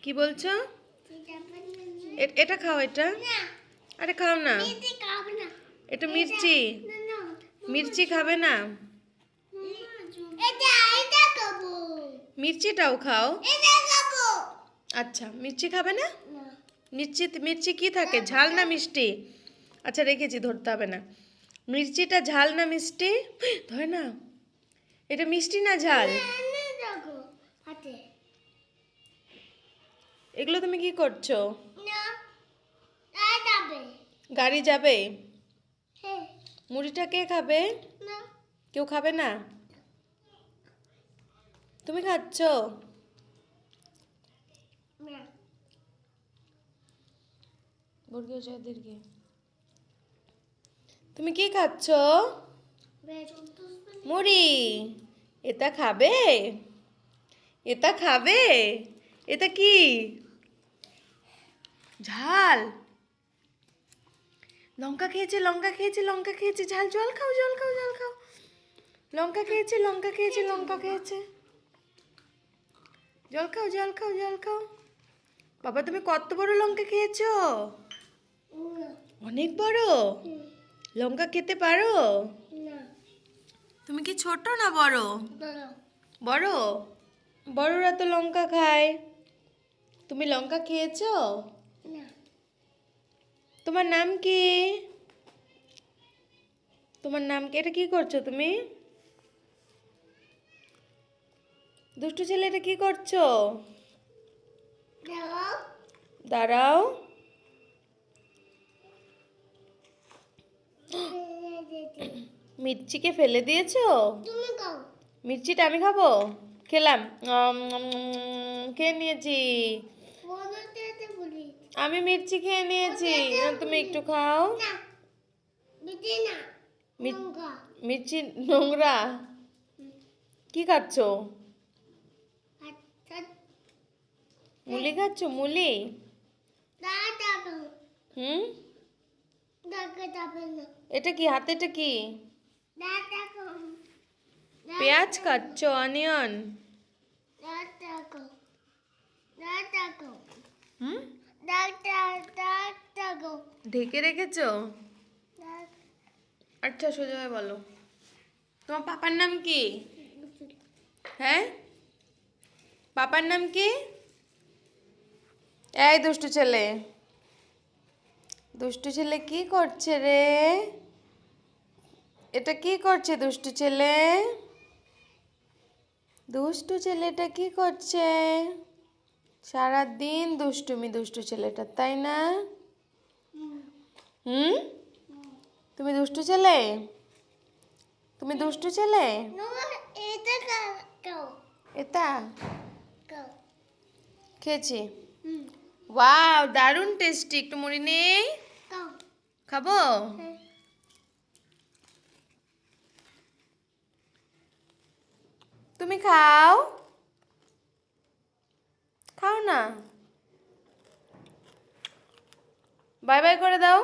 কি বলছো? এটা খাও, এটা। আরে খাও না, এটা মির্চি। মির্চি খাবে না? মির্চিটাও খাও। আচ্ছা, মির্চি খাবে না? মির্চি কি থাকে, ঝাল না মিষ্টি? আচ্ছা রেখেছি, ধরতে হবে না। মির্চিটা ঝাল না মিষ্টি? ধরে না, এটা মিষ্টি না ঝাল? এগুলো তুমি কি করছো? গাড়ি যাবে? মুড়িটা কে খাবে? কেউ খাবে না? তুমি খাচ্ছ? তুমি কি খাচ্ছ? মুড়ি। এটা খাবে? এটা খাবে? এটা কি ঝাল? লঙ্কা খেয়েছে, লঙ্কা খেয়েছে, লঙ্কা খেয়েছে, ঝাল। জল খাও, জল খাও, জল খাও। লঙ্কা খেয়েছে, লঙ্কা খেয়েছে, লঙ্কা খেয়েছে। জল খাও, জল খাও, জল খাও। বাবা তুমি কত বড় লঙ্কা খেয়েছো? অনেক বড়। লঙ্কা খেতে পারো? তুমি কি ছোট না বড়? বড়। বড়রা তো লঙ্কা খায়। তুমি লঙ্কা খেয়েছো? তোমার নাম কি? তোমার নাম কি? এটা কি করছো তুমি? দুষ্টু ছেলে, এটা কি করছো? দাঁড়াও। মির্চিকে ফেলে দিয়েছো? মির্চিটা আমি খাবো? খেলাম, খেয়ে নিয়েছি। আমি মির্চি খেয়ে নিয়েছি। তুমি একটু খাও। মির্চি নোংরা? কি খাচ্ছো? মুলি খাচ্ছো? মুলি? হুম, এটা কি হাতে? এটা কি? পেঁয়াজ খাচ্ছো? অনিয়ন? হুম, ঢেকে রেখেছো? আচ্ছা সোজা হয়ে বলো, তোমার পাপার নাম কি? হ্যাঁ, পাপার নাম কি? এই দুষ্টু ছেলে, দুষ্টু ছেলে কি করছে রে? এটা কি করছে দুষ্টু ছেলে? দুষ্টু ছেলেটা কি করছে? সারাদিন দুষ্টুমি দুষ্টু ছেলেটা, তাই না? হুম, তুমি দুষ্টু ছেলে? তুমি দুষ্টু ছেলে? এটা খেয়েছি। ওয়াও, দারুণ টেস্টি। একটু মুড়ি নেই? খাবো? তুমি খাও, খাও না। বাই বাই করে দাও।